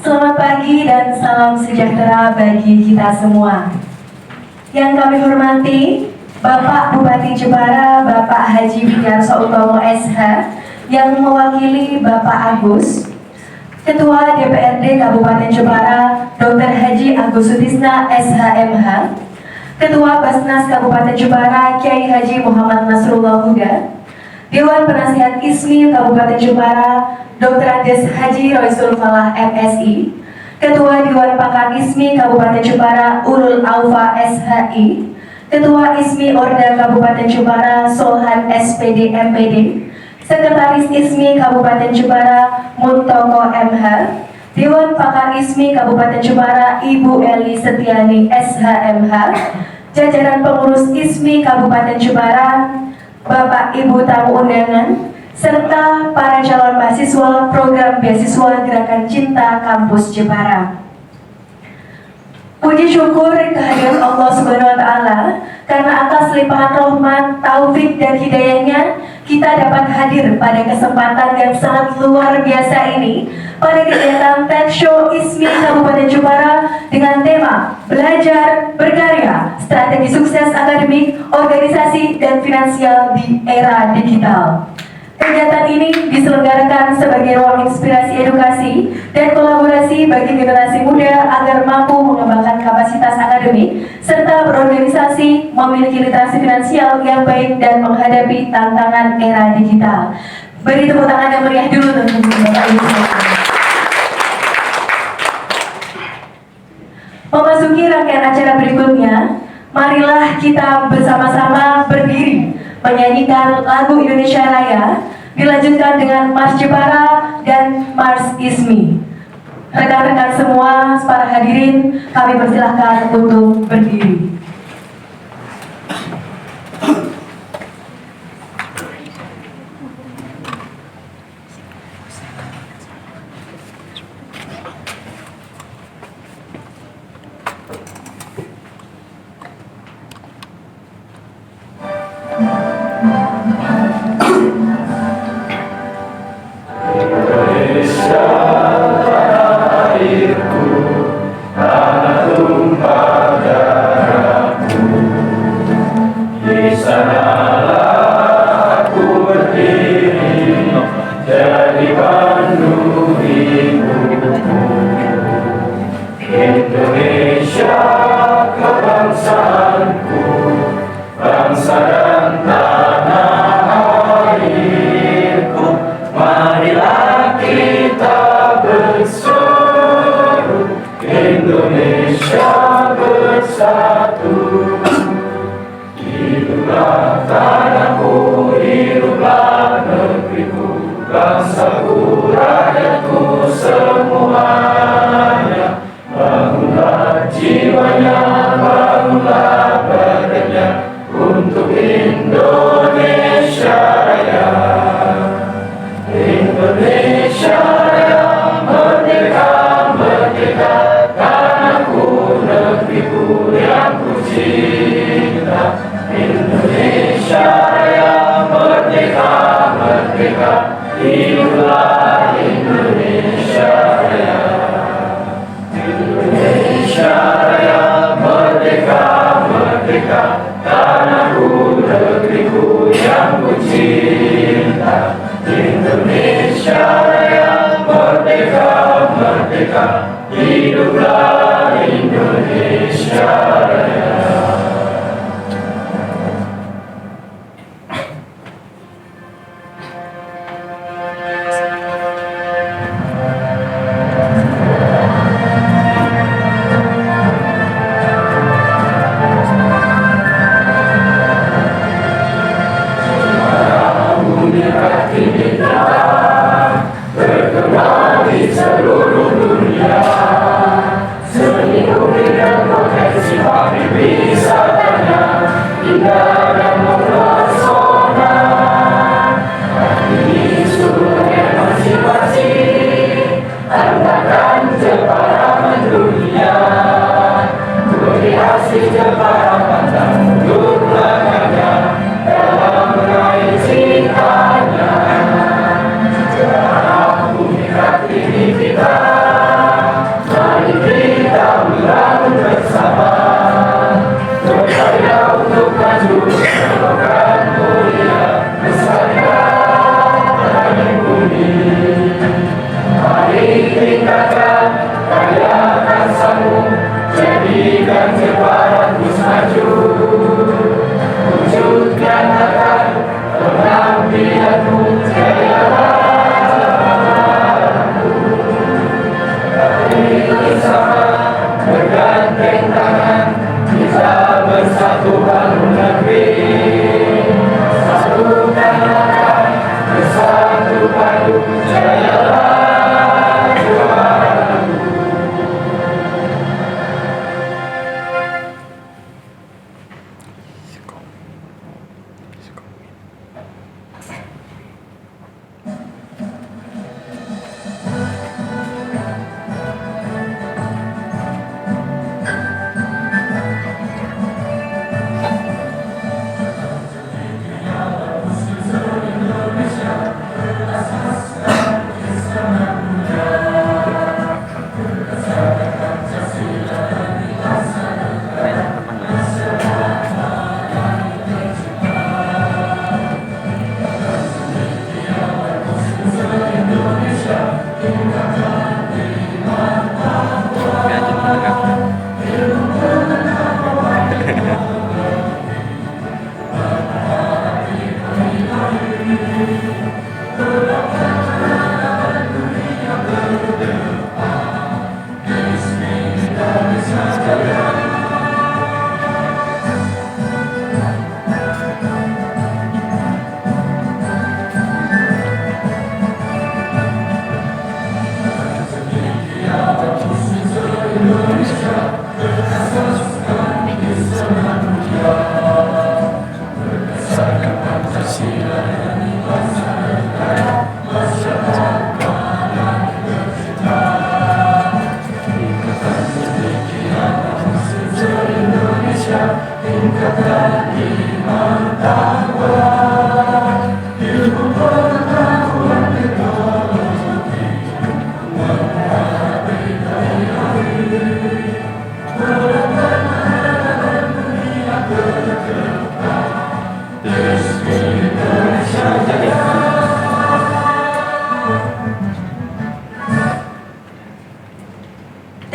Selamat pagi dan salam sejahtera bagi kita semua. Yang kami hormati Bapak Bupati Jepara, Bapak Haji Widyarso Utomo SH, yang mewakili Bapak Agus, Ketua DPRD Kabupaten Jepara, Dr. Haji Agus Sutisna SHMH, Ketua Basnas Kabupaten Jepara, Kiai Haji Muhammad Nasrullah Huda, Dewan Penasihat ISMI Kabupaten Jepara, Dr. Andes Haji Roysul Falah MSI, Ketua Dewan Pakar ISMI Kabupaten Jepara Ulul Aufa SHI, Ketua ISMI Orda Kabupaten Jepara Solhan SPD MPD, Sekretaris ISMI Kabupaten Jepara Muntoko MH, Dewan Pakar ISMI Kabupaten Jepara Ibu Eli Setiani SHMH, jajaran pengurus ISMI Kabupaten Jepara, Bapak Ibu tamu undangan, serta para calon mahasiswa program beasiswa Gerakan Cinta Kampus Jepara. Puji syukur kehadiran Allah Subhanahu wa Ta'ala, karena atas limpahan rahmat, taufik dan hidayahnya kita dapat hadir pada kesempatan yang sangat luar biasa ini pada kegiatan talk show ISMI Kabupaten Jepara dengan tema Belajar Berkarya, Strategi Sukses Akademik, Organisasi dan Finansial di Era Digital. Kegiatan ini diselenggarakan sebagai ruang inspirasi edukasi dan kolaborasi bagi generasi muda agar mampu mengembangkan kapasitas akademik serta berorganisasi, memiliki literasi finansial yang baik dan menghadapi tantangan era digital. Beri tepuk tangan yang meriah dulu untuk Bapak Ibu. Memasuki rangkaian acara berikutnya, marilah kita bersama-sama berdiri menyanyikan lagu Indonesia Raya, dilanjutkan dengan Mars Jepara dan Mars ISMI. Rekan-rekan semua, para hadirin, kami persilahkan untuk berdiri.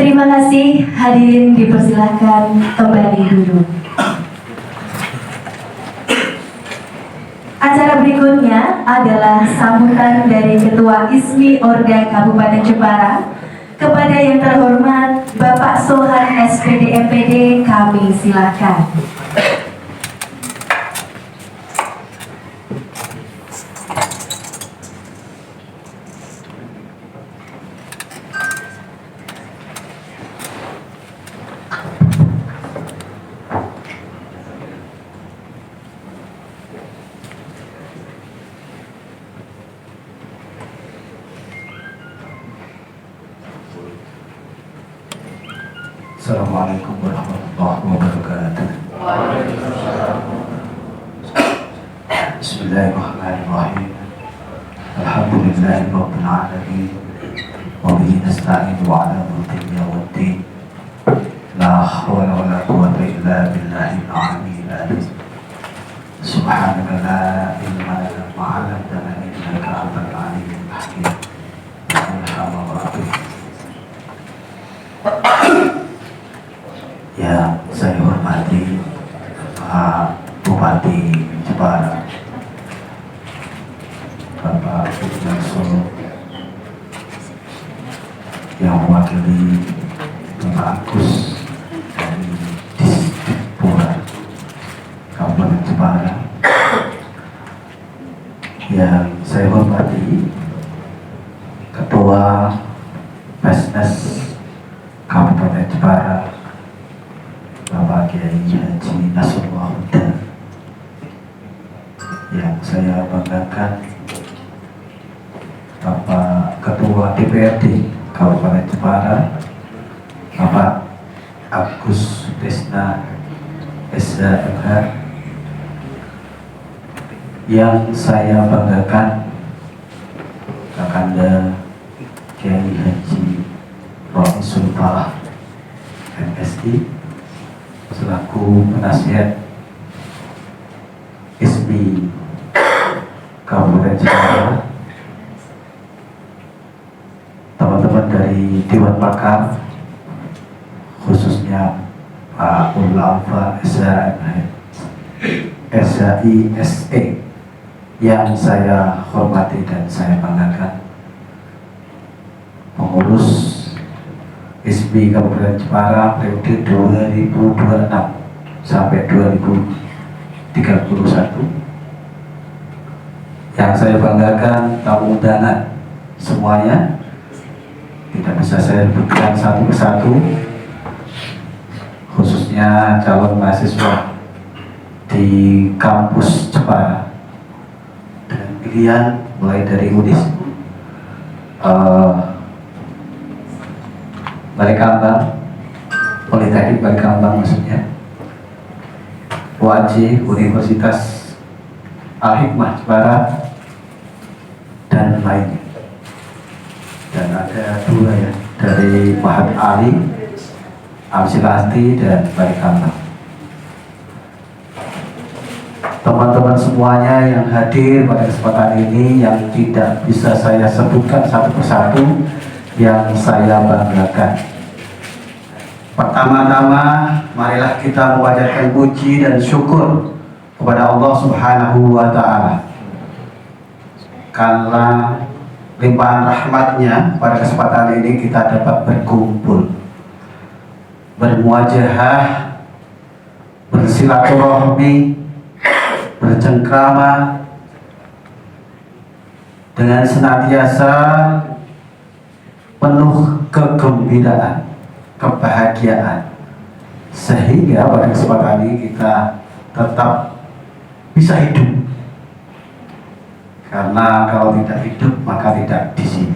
Terima kasih, hadirin dipersilahkan kembali duduk. Acara berikutnya adalah sambutan dari Ketua ISMI Orga Kabupaten Jepara. Kepada yang terhormat Bapak Sohan SPD MPD, kami silakan. Assalamualaikum warahmatullahi wabarakatuh. Bismillahirrahmanirrahim. Alhamdulillahirabbil alamin. Wa bihi nasta'inu ala umuri waddin. La hawla wa la quwwata illa billahil aliyyil azim. Subhanaka la ilma lana ma 'allamtana innaka antal aliyyul hakim. Alhamdulillah. Yang saya hormati Pak Bupati Jepara, Bapak Sudarso, yang mewakili Bapak Agus dari Distrik Pura Kabupaten Jepara, yang saya hormati Ketua Pesnes Kabupaten Jepara, Bapak Kiai Haji Nasrullah Huda, yang saya banggakan Bapak Ketua DPRD Kabupaten Jepara, Bapak Agus Desna SHMH, yang saya banggakan Kakanda Kiai Haji Romi Sulfah MSI selaku penasihat ISMI Kabupaten Jepara, dari Dewan Pakar, khususnya Pak Ulama SAISE yang saya hormati dan saya banggakan, pengurus HISMI Kabupaten Jepara periode 2026 sampai 2031. Yang saya banggakan tamu undangan semuanya, tidak bisa saya sebutkan satu persatu, khususnya calon mahasiswa di kampus Jepara dengan pilihan mulai dari UNIS, Balikambang, Politeknik Balikambang maksudnya, UAJ, Universitas Al-Hikmah Jepara, dan lainnya. Dan ada dua ya, dari Mahat Ali, Amsilati, dan Balikambang. Teman-teman semuanya yang hadir pada kesempatan ini, yang tidak bisa saya sebutkan satu persatu, yang saya banggakan. Pertama-tama, marilah kita memanjatkan puji dan syukur kepada Allah Subhanahu wa Ta'ala, karena limpahan rahmatnya pada kesempatan ini kita dapat berkumpul, bermuajahah, bersilaturahmi, bercengkrama dengan senantiasa penuh kegembiraan, kebahagiaan, sehingga pada kesempatan ini kita tetap bisa hidup. Karena kalau tidak hidup maka tidak di sini.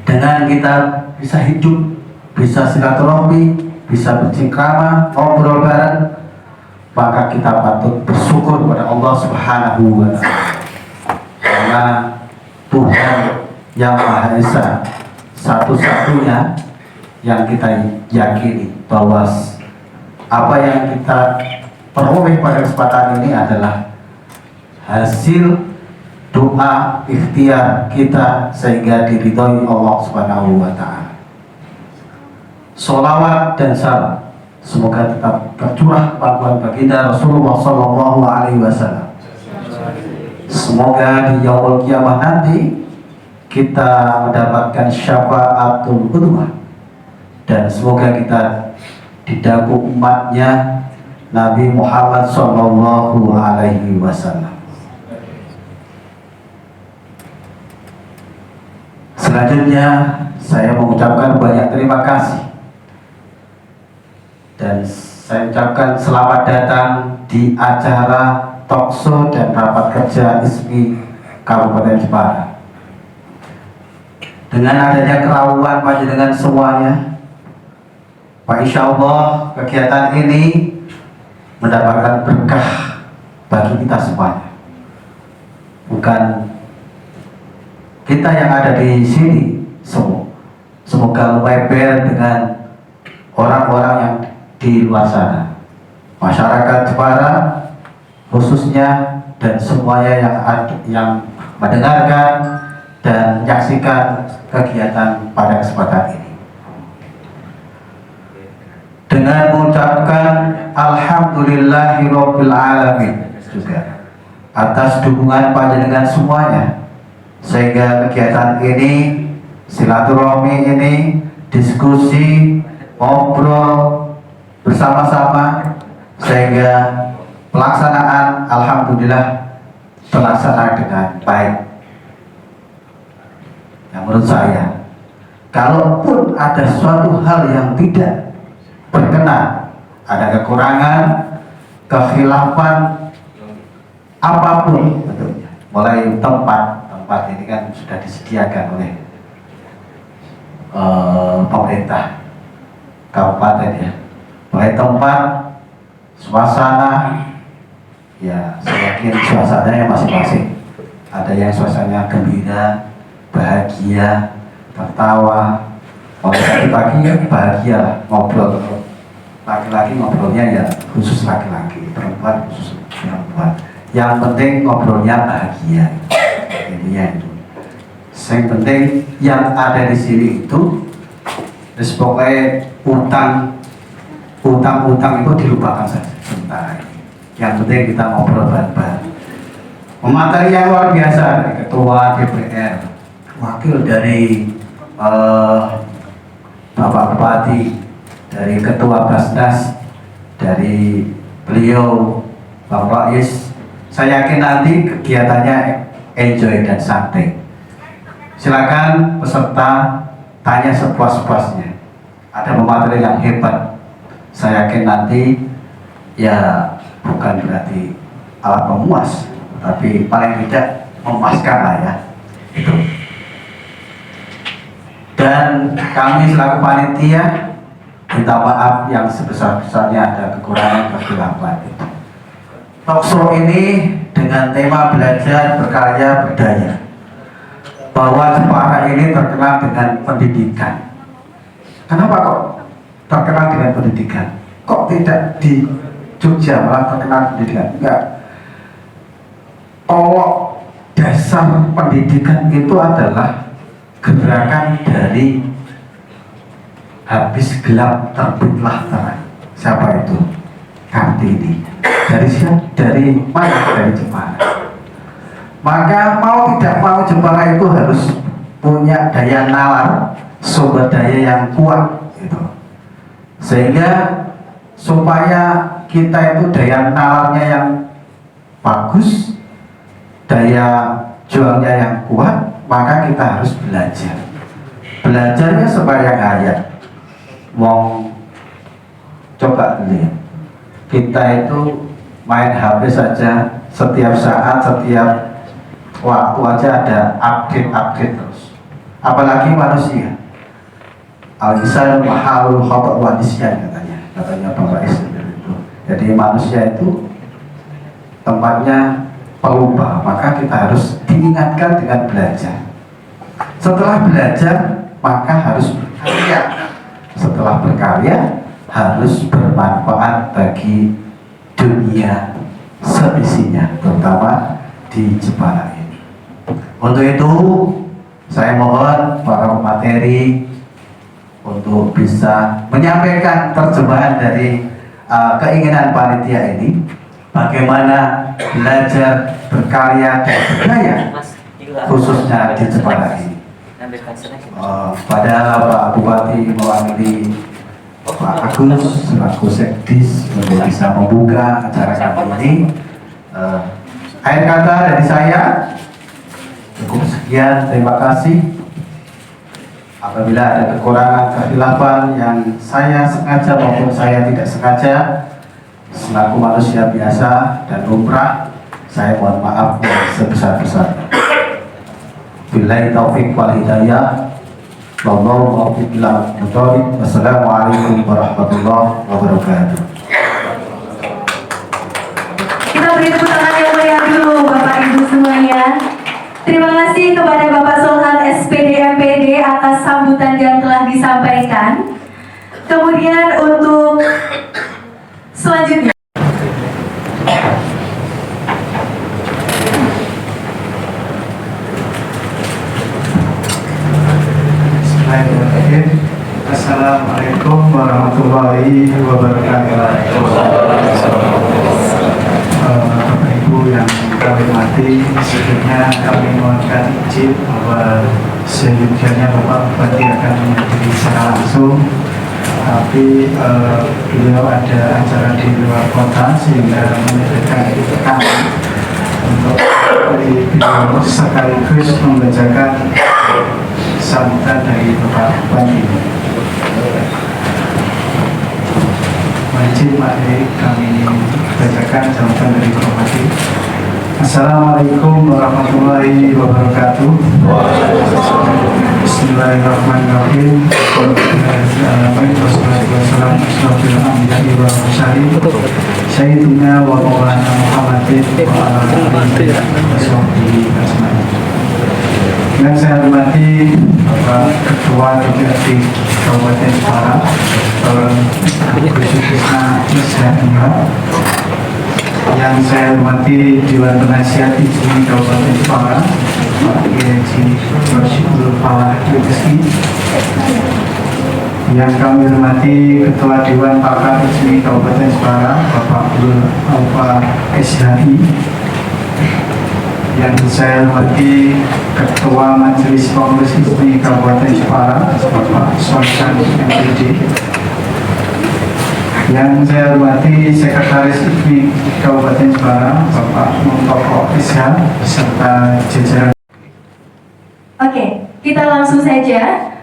Dengan kita bisa hidup, bisa silaturahmi, bisa bercengkrama, ngobrol bareng, maka kita patut bersyukur kepada Allah Subhanahu wa Ta'ala. Karena Tuhan yang Maha Esa, satu-satunya yang kita yakini bahwa apa yang kita peroleh pada kesempatan ini adalah hasil doa ikhtiar kita sehingga diridhoi Allah Subhanahu wa Ta'ala. Sholawat dan salam semoga tetap tercurah kepada baginda Rasulullah Sallallahu Alaihi Wasallam. Semoga di yaumul kiamah nanti kita mendapatkan syafaatul udhwah, dan semoga kita didaku umatnya Nabi Muhammad Sallallahu Alaihi Wasallam. Selanjutnya saya mengucapkan banyak terima kasih dan saya ucapkan selamat datang di acara talkshow dan rapat kerja HISMI Kabupaten Jepara. Dengan adanya kerawuan panjenengan semuanya, Pak, insya Allah kegiatan ini mendapatkan berkah bagi kita semuanya. Bukan kita yang ada di sini semua. Semoga lebar dengan orang-orang yang di luar sana, masyarakat Jepara khususnya, dan semuanya yang mendengarkan dan menyaksikan kegiatan pada kesempatan ini. Dengan mengucapkan alhamdulillahirabbil alamin juga atas dukungan panjenengan semuanya, sehingga kegiatan ini, silaturahmi ini, diskusi, ngobrol bersama-sama, sehingga pelaksanaan alhamdulillah terlaksana dengan baik. Yang menurut saya, kalaupun ada suatu hal yang tidak berkenan, ada kekurangan, kekhilafan apapun bentuknya, mulai tempat ini kan sudah disediakan oleh pemerintah kabupaten ya, mulai tempat, suasana, ya saya yakin suasananya masing-masing. Ada yang suasananya gembira, bahagia, tertawa. Kalau laki-laki ya bahagia lah, ngobrol. Laki-laki ngobrolnya ya khusus laki-laki, perempuan khusus perempuan. Yang penting ngobrolnya bahagia. Intinya itu. Yang penting yang ada di sini itu, pokoknya utang itu dilupakan saja sementara ini. Yang penting kita ngobrol bareng-bareng. Pemateri yang luar biasa dari Ketua DPR, wakil dari Bapak Bupati, dari Ketua Basnas, dari beliau Bapak Rais. Saya yakin nanti kegiatannya enjoy dan santai. Silakan peserta tanya sepuas-puasnya. Ada pemateri yang hebat. Saya yakin nanti ya bukan berarti alat memuas, tapi paling tidak memuaskan lah ya. Itu. Dan kami selaku panitia minta maaf yang sebesar-besarnya ada kekurangan kekhilafan itu. Talkshow ini dengan tema belajar, berkarya, berdaya, bahwa Jepara ini terkenal dengan pendidikan. Kenapa kok terkenal dengan pendidikan? Kok tidak di Jogja malah terkenal pendidikan? Enggak. Kalau dasar pendidikan itu adalah gerakan dari habis gelap terbitlah terang. Siapa itu? Kartini. Dari siapa? Dari mana? Dari Jepara. Maka mau tidak mau Jepara itu harus punya daya nalar, sumber daya yang kuat gitu. Sehingga supaya kita itu daya nalarnya yang bagus, daya jualnya yang kuat, maka kita harus belajar. Belajarnya supaya kaya. Mau coba lihat, kita itu main HP saja setiap saat, setiap waktu aja ada update terus. Apalagi manusia. Al-insan mahalul khata' wa nisyan katanya Bapak Ismail itu. Jadi manusia itu tempatnya pelumba, maka kita harus diingatkan dengan belajar. Setelah belajar, maka harus berkarya. Setelah berkarya, harus bermanfaat bagi dunia seisinya, terutama di Jepara ini. Untuk itu, saya mohon para pemateri untuk bisa menyampaikan terjemahan dari keinginan panitia ini, bagaimana belajar, berkarya, dan berdaya, khususnya di Jepara ini. Pada Pak Bupati mewakili Pak Agus selaku Sekdis untuk bisa membuka acara kali ini. Akhir kata dari saya, cukup sekian, terima kasih. Apabila ada kekurangan kekhilafan yang saya sengaja maupun saya tidak sengaja, selaku manusia biasa dan lumrah, saya mohon maaf yang sebesar-besarnya. Billahi taufiq wal hidayah. Wallahu muwaffiq ila aqwamit. Wassalamualaikum warahmatullahi wabarakatuh. Kita beri tepuk tangan yang meriah dulu Bapak Ibu semuanya. Terima kasih kepada Bapak Solhan SPD MPD atas sambutan yang telah disampaikan. Kemudian untuk selanjutnya, Assalamualaikum warahmatullahi wabarakatuh. Bapak Ibu yang kami hormati, sebelumnya kami mohonkan izin bahwa selanjutnya Bapak Bupati akan menghadiri secara langsung, tapi beliau ada acara di luar kota sehingga menyediakan kami untuk beliau sekaligus membacakan sambutan dari Bapak Bupati. Wajib kami bacakan sambutan dari Bapak Bupati. Assalamualaikum warahmatullahi wabarakatuh. Bismillahirrahmanirrahim. Sayyidina wa maulana Muhammadin wa ala alihi wa sahbihi ajmain. Yang saya hormati Bapak Ketua DPRD Kabupaten Jepara, khususnya Islamiyah. Yang saya hormati Dewan Penasihat IJI Kabupaten Jepara, Pak Kiai Haji Bashir Falah Lutfi. Yang kami hormati Ketua Dewan Pakar Resmi Kabupaten Jepara Bapak Abdul Alfa SHI. Yang saya hormati Ketua Majelis Kongres ISMI Kabupaten Jepara Bapak Sonkan MPD. Yang saya hormati Sekretaris ISMI Kabupaten Jepara Bapak Muntoko Isha beserta jajaran. Oke, kita langsung saja.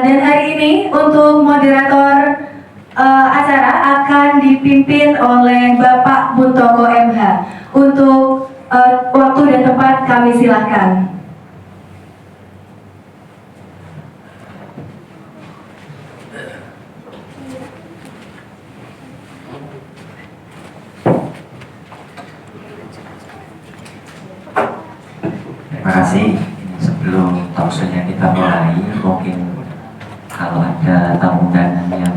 Dan hari ini untuk moderator acara akan dipimpin oleh Bapak Muntoko MH. Untuk waktu dan tempat kami silakan. Terima kasih. Sebelum talkshow-nya kita mulai, mungkin kalau ada tamu undangan yang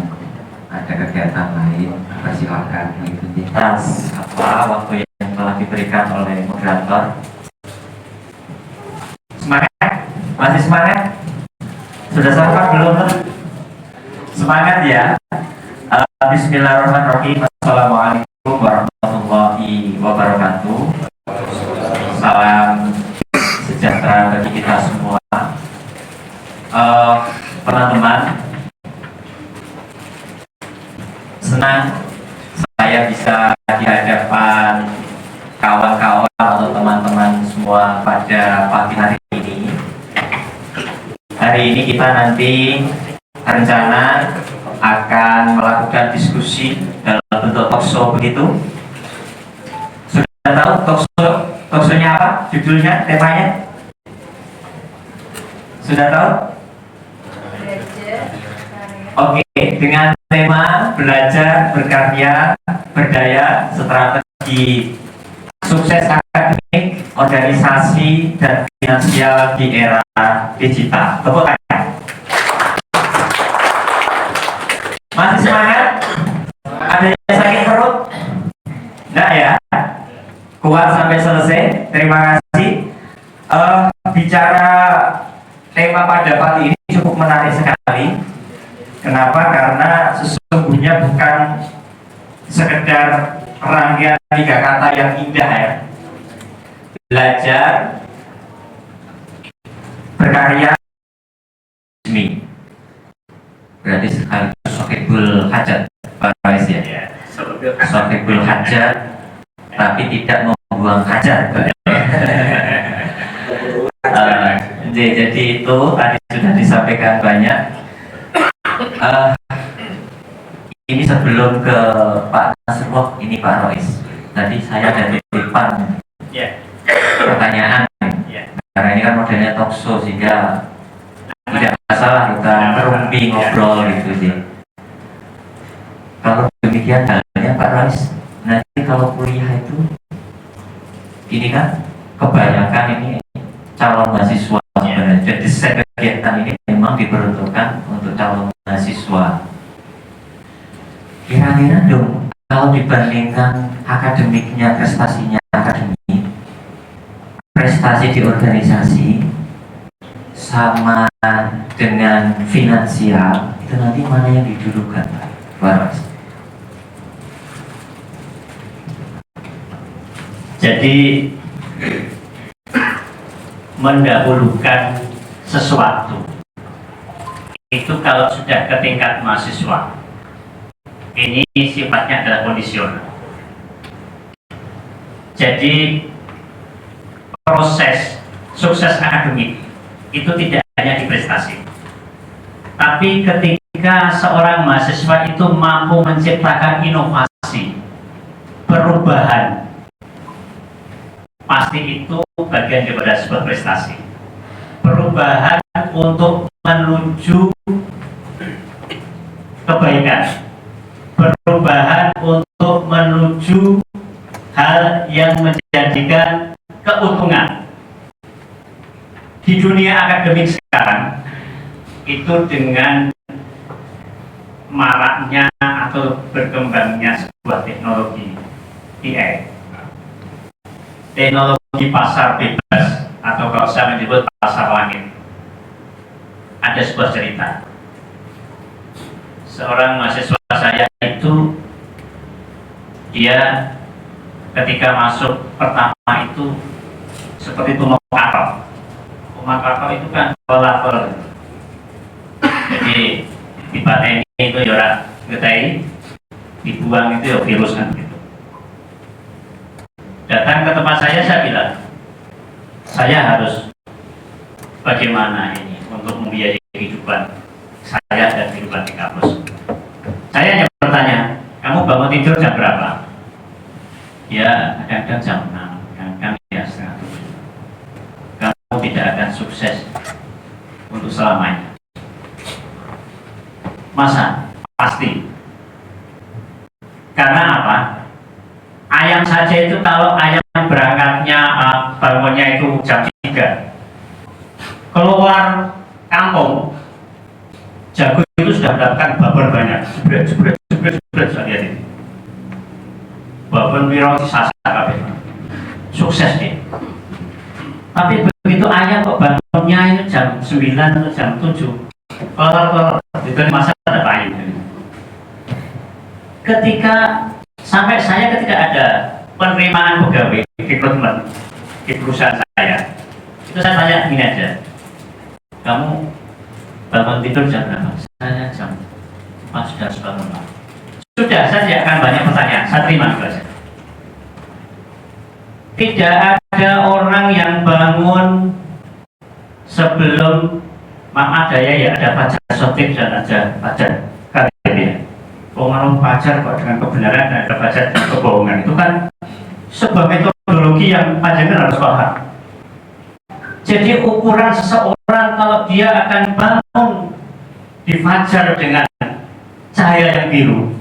ada kegiatan lain, persilakan mengikuti atas waktu yang telah diberikan oleh moderator. Semangat? Masih semangat? Sudah sarapan belum? Semangat ya. Bismillahirrahmanirrahim. Assalamualaikum warahmatullahi wabarakatuh. Salam sejahtera bagi kita semua. Teman-teman, senang saya bisa di hadapan kawan-kawan atau teman-teman semua pada pagi hari ini. Hari ini kita nanti rencana akan melakukan diskusi dalam bentuk talkshow begitu. Sudah tahu talkshow-nya apa? Judulnya, temanya? Sudah tahu? Oke, dengan tema belajar, berkarya, berdaya, strategi sukses akademik, organisasi, dan finansial di era digital. Tepuk tangan. Masih semangat? Ada yang sakit perut? Enggak ya? Kuat sampai selesai. Terima kasih. Bicara tema pada pagi ini cukup menarik sekali. Kenapa? Karena sesungguhnya bukan sekedar rangkaian 3 kata yang indah ya. Belajar, berkarya, resmi. Berarti sekaligus sokibul hajat, Pak Rais ya. Sokibul hajat, tapi tidak membuang hajat. Jadi itu tadi sudah disampaikan banyak. Ini sebelum ke Pak Nasrullah, ini Pak Rois. Tadi saya ada titipan pertanyaan, karena ini kan modelnya talkshow sehingga tidak masalah kita ngerumpi ngobrol gitu sih. Kalau demikian halnya Pak Rois, nanti kalau kuliah itu, ini kan kebanyakan ini calon mahasiswa sebenarnya. Jadi kegiatan ini memang diperuntukkan untuk calon mahasiswa. Kira-kira dong, kalau dibandingkan akademiknya, prestasinya akademik, prestasi di organisasi, sama dengan finansial, itu nanti mana yang didulukan, Pak Waras? Jadi mendahulukan sesuatu itu kalau sudah ke tingkat mahasiswa, ini sifatnya adalah kondisional. Jadi proses sukses akademik itu tidak hanya di prestasi, tapi ketika seorang mahasiswa itu mampu menciptakan inovasi, perubahan, pasti itu bagian daripada sebuah prestasi. Perubahan untuk menuju kebaikan, perubahan untuk menuju hal yang menjadikan keuntungan. Di dunia akademik sekarang itu dengan maraknya atau berkembangnya sebuah teknologi AI, teknologi pasar bebas, atau kalau saya menyebut pasar langit. ada sebuah cerita. Seorang mahasiswa saya itu, dia ketika masuk pertama itu seperti tumak kapal. Tumak kapal itu kan level. Jadi di pateni itu jorak getai, dibuang itu ya virus kan gitu. Datang ke tempat saya bilang, saya harus bagaimana ini untuk membiayai kehidupan saya dan kehidupan di kampus. Saya hanya bertanya, kamu bangun tidur jam berapa? Ya, kadang-kadang jam 6, kadang-kadang ya setengah 7. Kamu tidak akan sukses untuk selamanya. Masa? Pasti. Karena apa? Ayam saja itu kalau ayam berangkatnya bangunnya itu jam 3, keluar kampung, jago itu sudah mendapatkan babon banyak, jebret, saya lihat ini. Babon wiro sisa kabeh. Sukses dia. Tapi begitu ayam kok bangunnya itu jam 9 atau jam 7, kolor itu masa ada payung. Sampai saya ketika ada penerimaan pegawai rekrutmen di perusahaan saya, itu saya tanya gini aja, kamu bangun tidur jam berapa? Saya jam 4 sudah harus bangun, Pak. Sudah, saya tidak akan banyak pertanyaan, saya terima saja. Tidak ada orang yang bangun sebelum maaf ada ya ada pacar sotik dan ada pacar karir. Pengaruh pacar kok dengan kebenaran dan ada pacar dengan kebohongan, itu kan sebuah metodologi yang panjenengan harus paham. Jadi ukuran seseorang kalau dia akan bangun di fajar dengan cahaya yang biru,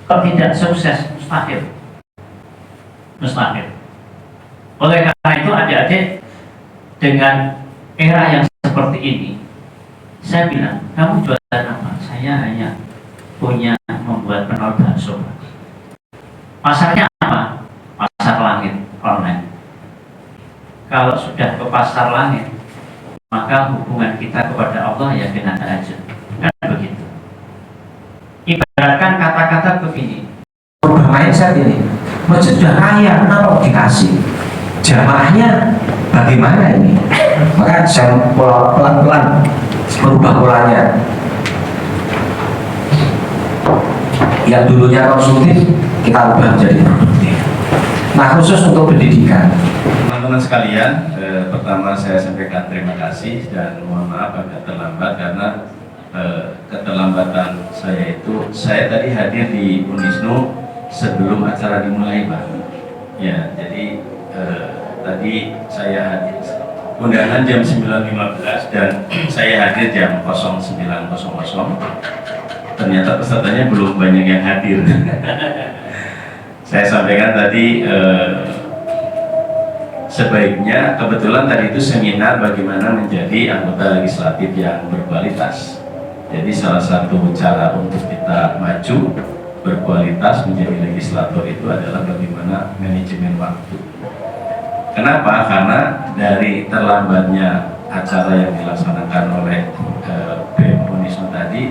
kok tidak sukses, mustahil. Oleh karena itu adik-adik, dengan era yang seperti ini, saya bilang, kamu jualan apa? Saya hanya punya membuat penol bakso. Pasarnya apa? Pasar langit online. Kalau sudah ke pasar langit, maka hubungan kita kepada Allah ya benar aja, kan begitu. Ibaratkan kata-kata begini, mindset ini, masjid sudah kaya, kenapa dikasih? Jamaahnya bagaimana ini? Maka jangan pelan-pelan merubah polanya. Yang dulunya konsumtif, kita ubah menjadi produktif. Nah, khusus untuk pendidikan. Teman-teman sekalian, pertama saya sampaikan terima kasih dan mohon maaf agak terlambat karena keterlambatan saya itu, saya tadi hadir di Unisnu sebelum acara dimulai, Pak. Ya, jadi tadi saya hadir undangan jam 9.15 dan saya hadir jam 09.00. Ternyata pesertanya belum banyak yang hadir. Saya sampaikan tadi sebaiknya, kebetulan tadi itu seminar bagaimana menjadi anggota legislatif yang berkualitas. Jadi salah satu cara untuk kita maju berkualitas menjadi legislator itu adalah bagaimana manajemen waktu. Kenapa? Karena dari terlambatnya acara yang dilaksanakan oleh BEM Unisnu tadi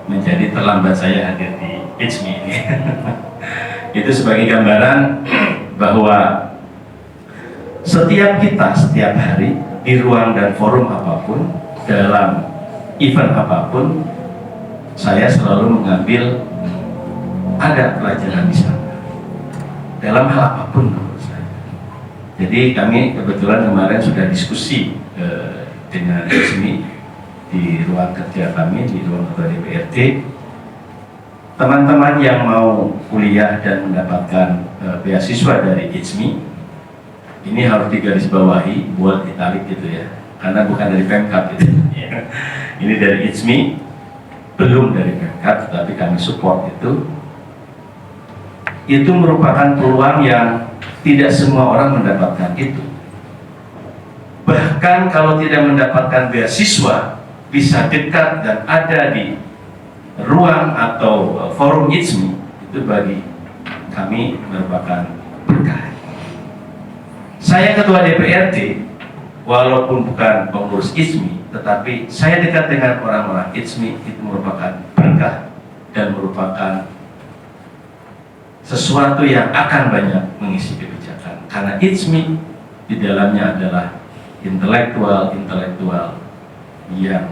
menjadi terlambat saya hadir di ICMI ini. Itu sebagai gambaran bahwa setiap hari di ruang dan forum apapun, dalam event apapun, saya selalu mengambil ada pelajaran di sana dalam hal apapun menurut saya. Jadi kami kebetulan kemarin sudah diskusi dengan ICMI di ruang kerja kami, di ruang ketua DPRD. Teman-teman yang mau kuliah dan mendapatkan beasiswa dari ICMI, ini harus digarisbawahi, buat italik gitu ya, karena bukan dari Pemkab gitu. Ini dari ICMI, belum dari Pemkab, tapi kami support itu. Itu merupakan peluang yang tidak semua orang mendapatkan itu. Bahkan kalau tidak mendapatkan beasiswa, bisa dekat dan ada di ruang atau forum ICMI, itu bagi kami merupakan berkah. Saya ketua DPRD, walaupun bukan pengurus ISMI, tetapi saya dekat dengan orang-orang ISMI, itu merupakan berkah dan merupakan sesuatu yang akan banyak mengisi kebijakan. Karena ISMI di dalamnya adalah intelektual yang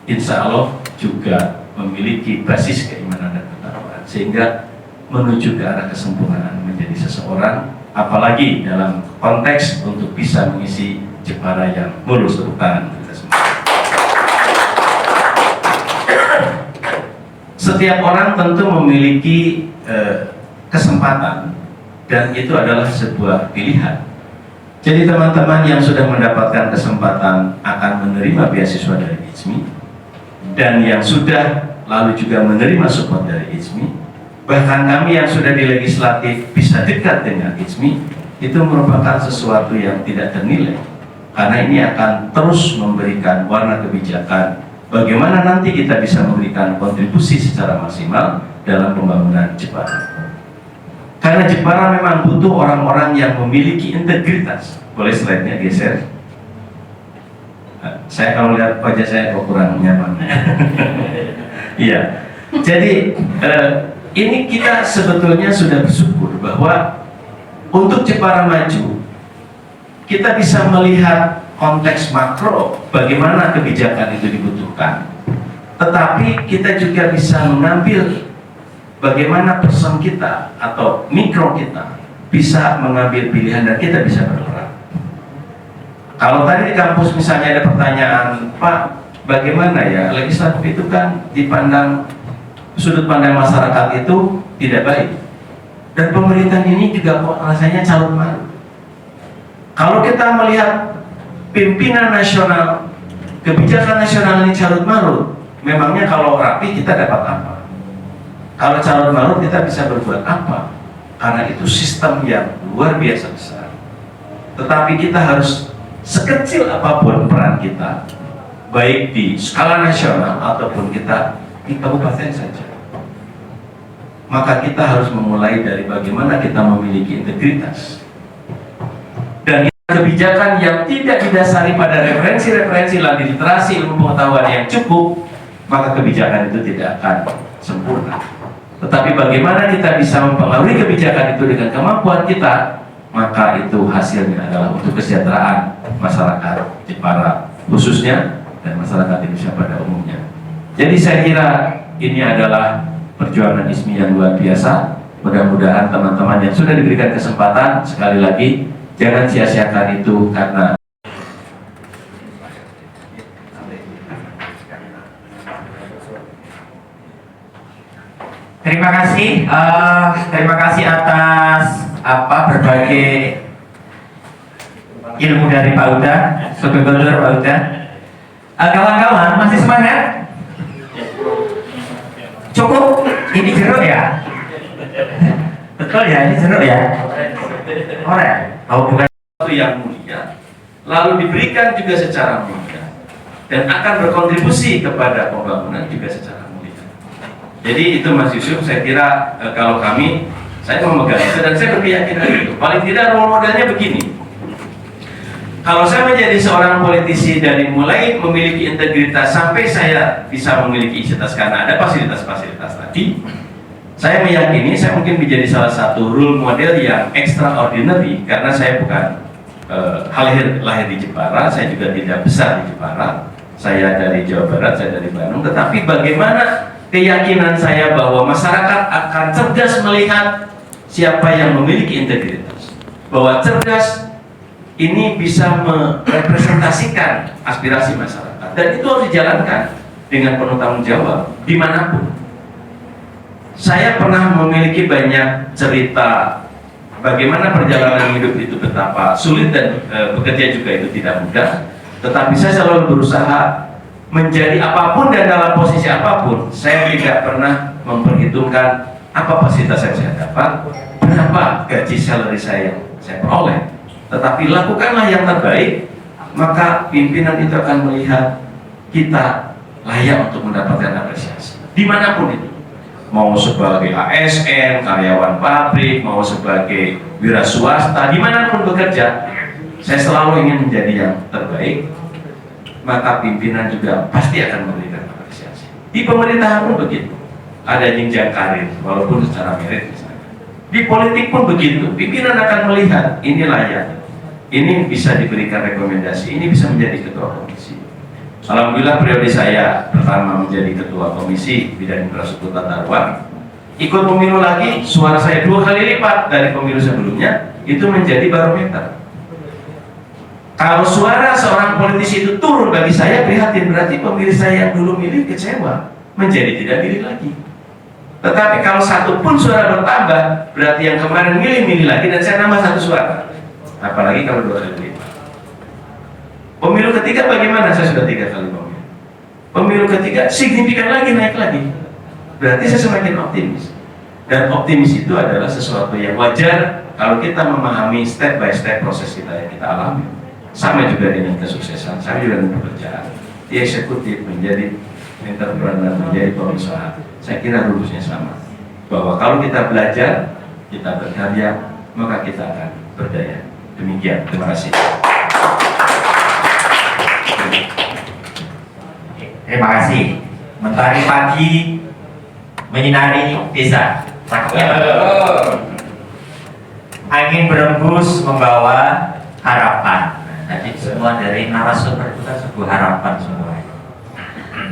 insya Allah juga memiliki basis keimanan dan ketakwaan, sehingga menuju ke arah kesempurnaan menjadi seseorang, apalagi dalam konteks untuk bisa mengisi Jepara yang mulus. Tepuk tangan kita semua. Setiap orang tentu memiliki kesempatan, dan itu adalah sebuah pilihan. Jadi teman-teman yang sudah mendapatkan kesempatan akan menerima beasiswa dari ISMI, dan yang sudah lalu juga menerima support dari ISMI, bahkan kami yang sudah di legislatif bisa dekat dengan ISMI, itu merupakan sesuatu yang tidak ternilai, karena ini akan terus memberikan warna kebijakan bagaimana nanti kita bisa memberikan kontribusi secara maksimal dalam pembangunan Jepara. Karena Jepara memang butuh orang-orang yang memiliki integritas. Boleh slide-nya geser? Saya kalau lihat wajah saya kok kurang nyaman. Iya. Jadi ini kita sebetulnya sudah bersyukur bahwa untuk Jepara maju, kita bisa melihat konteks makro bagaimana kebijakan itu dibutuhkan. Tetapi kita juga bisa mengambil bagaimana person kita atau mikro kita bisa mengambil pilihan dan kita bisa bergerak. Kalau tadi di kampus misalnya ada pertanyaan, Pak, bagaimana ya legislatif itu kan dipandang, sudut pandang masyarakat itu tidak baik, dan pemerintah ini juga kok rasanya carut marut. Kalau kita melihat pimpinan nasional, kebijakan nasional ini carut marut, memangnya kalau rapi kita dapat apa? Kalau carut marut kita bisa berbuat apa? Karena itu sistem yang luar biasa besar. Tetapi kita harus sekecil apapun peran kita, baik di skala nasional ataupun kita di kabupaten saja, maka kita harus memulai dari bagaimana kita memiliki integritas. Dan kebijakan yang tidak didasari pada referensi-referensi literasi ilmu pengetahuan yang cukup, maka kebijakan itu tidak akan sempurna. Tetapi bagaimana kita bisa mempengaruhi kebijakan itu dengan kemampuan kita, maka itu hasilnya adalah untuk kesejahteraan masyarakat Jepara khususnya dan masyarakat Indonesia pada umumnya. Jadi saya kira ini adalah perjuangan ISMI yang luar biasa. Mudah-mudahan teman-teman yang sudah diberikan kesempatan, sekali lagi jangan sia-siakan itu, karena terima kasih atas berbagai ilmu dari Pak Uda, Subhanallah Pak Uda. Kawan-kawan masih semangat? Cukup? Ini jeruk ya? Betul ya, ini jeruk ya? Orek? Oh bukan. sesuatu yang mulia, lalu diberikan juga secara mulia, dan akan berkontribusi kepada pembangunan juga secara mulia. Jadi itu Mas Yusuf, saya kira kalau kami, saya memegang itu dan saya berkeyakinan itu. Paling tidak role modelnya begini. Kalau saya menjadi seorang politisi dari mulai memiliki integritas sampai saya bisa memiliki integritas karena ada fasilitas-fasilitas tadi, saya meyakini saya mungkin menjadi salah satu role model yang extraordinary, karena saya bukan lahir di Jepara, saya juga tidak besar di Jepara, saya dari Jawa Barat, saya dari Bandung. Tetapi bagaimana keyakinan saya bahwa masyarakat akan cerdas melihat siapa yang memiliki integritas, bahwa cerdas ini bisa merepresentasikan aspirasi masyarakat, dan itu harus dijalankan dengan penuh tanggung jawab dimanapun. Saya pernah memiliki banyak cerita bagaimana perjalanan hidup itu betapa sulit dan bekerja juga itu tidak mudah, tetapi saya selalu berusaha menjadi apapun dan dalam posisi apapun. Saya tidak pernah memperhitungkan apa fasilitas yang saya dapat, berapa gaji salary saya peroleh, tetapi lakukanlah yang terbaik, maka pimpinan itu akan melihat kita layak untuk mendapatkan apresiasi dimanapun itu, mau sebagai ASN, karyawan pabrik, mau sebagai wira swasta, dimanapun bekerja. saya selalu ingin menjadi yang terbaik, maka pimpinan juga pasti akan memberikan apresiasi. Di pemerintahan pun begitu, ada jenjang karir walaupun secara merit misalnya. Di politik pun begitu, pimpinan akan melihat ini layak, ini bisa diberikan rekomendasi, ini bisa menjadi ketua komisi. Alhamdulillah periode saya pertama menjadi ketua komisi bidang infrastruktur tata ruang, ikut pemilu lagi, suara saya 2 kali lipat dari pemilu sebelumnya, itu menjadi barometer. Kalau suara seorang politisi itu turun bagi saya prihatin, berarti pemilih saya yang dulu milih kecewa, menjadi tidak milih lagi. Tetapi kalau satu pun suara bertambah, berarti yang kemarin milih lagi dan saya nambah 1 suara. Apalagi kalau 2 kali lipat. Pemilu ketiga bagaimana? Saya sudah 3 kali pemilu. Pemilu ketiga signifikan lagi, naik lagi. Berarti saya semakin optimis. Dan optimis itu adalah sesuatu yang wajar kalau kita memahami step by step proses kita yang kita alami. Sama juga dengan kesuksesan, sama juga dengan pekerjaan. Di eksekutif menjadi entrepreneur, menjadi pengusaha. Saya kira rumusnya sama. Bahwa kalau kita belajar, kita berkarya, maka kita akan berdaya. Demikian, terima kasih. Terima kasih. Mentari pagi menyinari desa. Cakepnya angin berembus membawa harapan. Tadi semua dari narasumber itu kan sebuah harapan semua.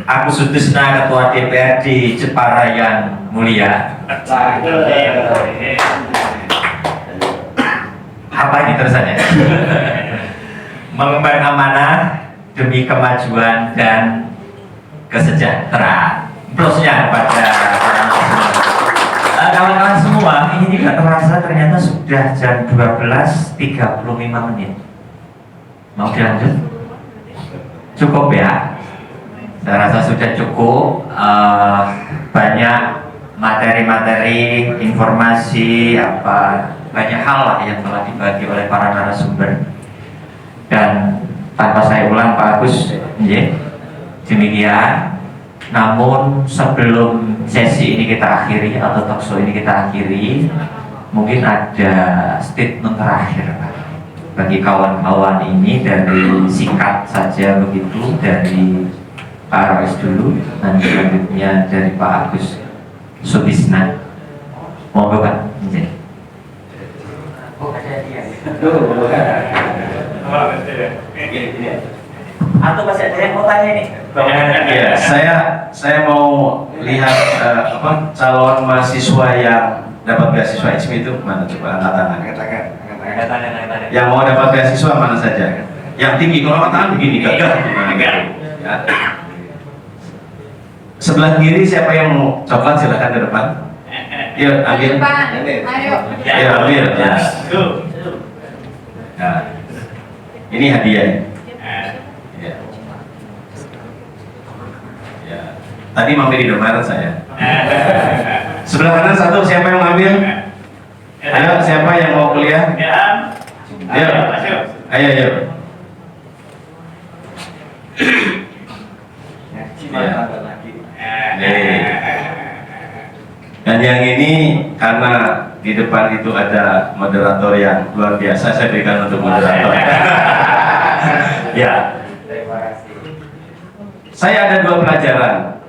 Aku Sutisna, Ketua DPRD Jepara yang mulia. Apa ini terusannya? Mengemban amanah demi kemajuan dan kesejahteraan. Plusnya pada kawan-kawan semua, ini tidak terasa ternyata sudah jam 12.35 menit. Mau dilanjut? Cukup ya? Saya rasa sudah cukup. Banyak materi-materi, informasi, banyak hal lah yang telah dibagi oleh para narasumber. Dan tanpa saya ulang Pak Agus, demikian. Namun sebelum sesi ini kita akhiri atau talkshow ini kita akhiri, mungkin ada statement terakhir Pak bagi kawan-kawan ini, dari singkat saja begitu, dari Pak Rois dulu, dan selanjutnya dari Pak Agus Sutisna. Monggo Pak. Atau masih ada yang mau tanya nih? Ya, saya mau lihat calon mahasiswa yang dapat beasiswa ISMI itu mana, coba angkat tangan. Yang mau dapat beasiswa mana saja? Yang tinggi, kalau angkat tangan begini, gagah. Ya. Sebelah kiri siapa yang mau coklat silahkan ke depan. Yuk, ambil. Ayo. Ya, ambil. Ya. Nah, ini hadiah. Ya. Ya. Tadi mampir di Indomaret saya. Sebelah kanan satu, siapa yang mau ambil? Ayo, siapa yang mau kuliah? Ayo, ayo, ayo. Dan yang ini karena di depan itu ada moderator yang luar biasa, saya berikan untuk moderator. Ya. Saya ada 2 pelajaran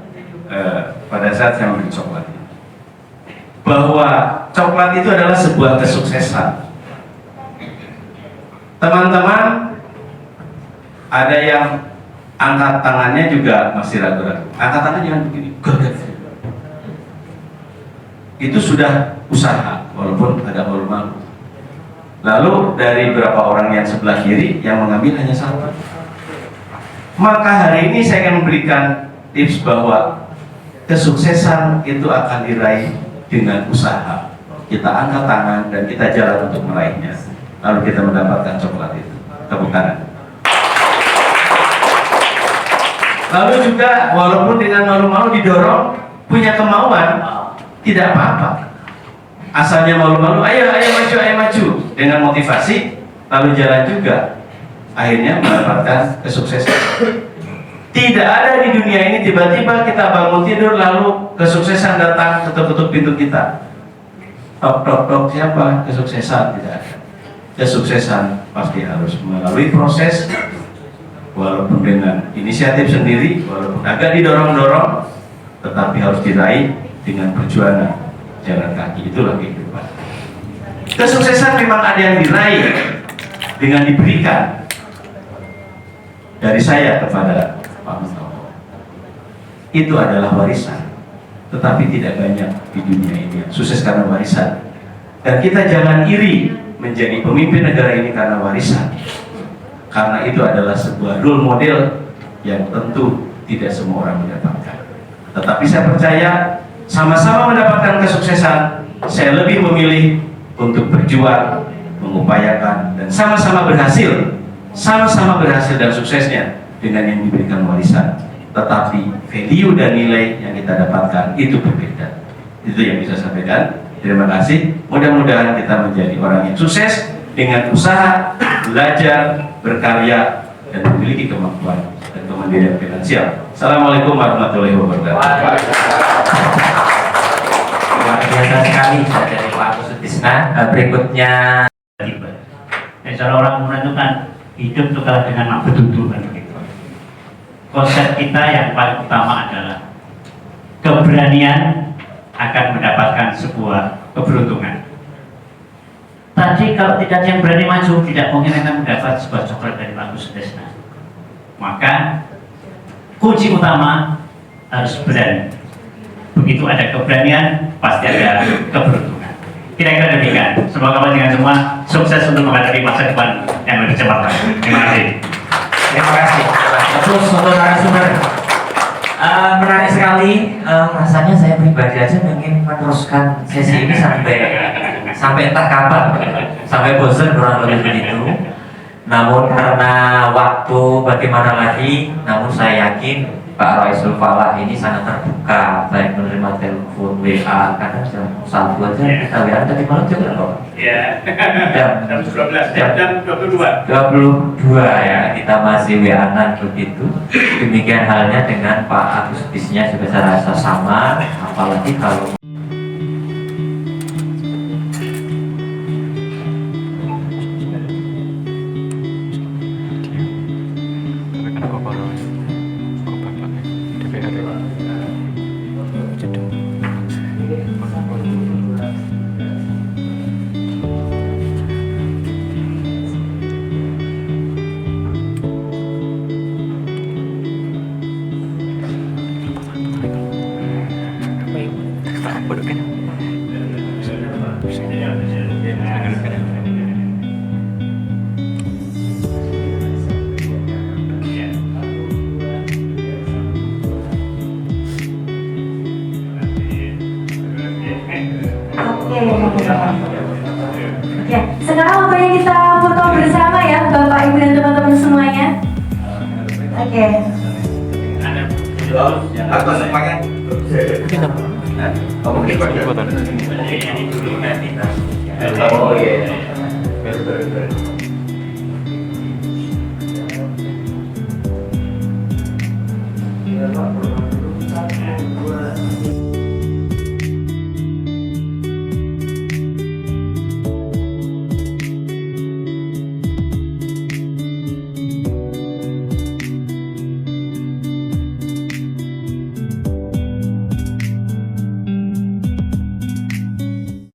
pada saat saya membeli coklat. Bahwa coklat itu adalah sebuah kesuksesan. Teman-teman, ada yang angkat tangannya juga masih ragu-ragu. Angkat tangan jangan begini. Itu sudah usaha, walaupun ada malu-malu. Lalu dari beberapa orang yang sebelah kiri yang mengambil hanya 1. Maka hari ini saya akan memberikan tips bahwa kesuksesan itu akan diraih dengan usaha. Kita angkat tangan dan kita jalan untuk meraihnya. Lalu kita mendapatkan coklat itu. Tepuk tangan. Lalu juga walaupun dengan malu-malu didorong, punya kemauan, tidak apa-apa. Asalnya malu-malu, ayo maju dengan motivasi, lalu jalan juga, akhirnya mendapatkan kesuksesan. Tidak ada di dunia ini tiba-tiba kita bangun tidur lalu kesuksesan datang ketuk-ketuk pintu kita. Tok tok tok, siapa? Kesuksesan tidak ada. Kesuksesan pasti harus melalui proses, walaupun dengan inisiatif sendiri, walaupun agak didorong-dorong, tetapi harus diraih dengan perjuangan jalan kaki. Itulah kehidupan. Kesuksesan memang ada yang diraih dengan diberikan dari saya kepada Pak Mustofa. Itu adalah warisan, tetapi tidak banyak di dunia ini yang sukses karena warisan. Dan kita jangan iri menjadi pemimpin negara ini karena warisan, karena itu adalah sebuah role model yang tentu tidak semua orang mendapatkan. Tetapi saya percaya sama-sama mendapatkan kesuksesan. Saya lebih memilih untuk berjuang, mengupayakan, dan sama-sama berhasil dan suksesnya dengan yang diberikan warisan. Tetapi value dan nilai yang kita dapatkan itu berbeda. Itu yang bisa saya sampaikan. Terima kasih. Mudah-mudahan kita menjadi orang yang sukses dengan usaha, belajar, berkarya, dan memiliki kemampuan dan kemandirian finansial. Assalamualaikum warahmatullahi wabarakatuh. Luar biasa sekali dari Pak Sutisna. Berikutnya, Cara orang menentukan hidup itu kalah dengan mak betutu kan begitu. Konsep kita yang paling utama adalah keberanian akan mendapatkan sebuah keberuntungan. Tadi kalau tidak ada yang berani maju, tidak mungkin akan mendapat sebuah coklat dari Pak Sutisna. Maka kunci utama harus berani. Begitu ada keberanian, pasti ada keberuntungan. Kira-kira demikian. Semoga dengan semua sukses untuk menghadapi masa depan yang lebih cepat lagi. Terima kasih. terima kasih. Terus untuk narasumber, menarik sekali. Rasanya saya pribadi aja ingin meneruskan sesi ini sampai entah kapan, sampai bosan kurang lebih begitu. Namun karena waktu bagaimana lagi, namun saya yakin Pak Raisul Falah ini sangat terbuka, baik menerima telepon, WA, kadang jam 1 aja kita WA tadi malam juga loh. Ya. Jam 12, jam 22. 22 ya, kita masih WA-an begitu. Demikian halnya dengan Pak Agustisnya juga saya rasa sama, apalagi kalau Oke, sekarang waktunya kita foto bersama ya, Bapak, Ibu, dan teman-teman semuanya. Oke. Atau semuanya? Oh iya.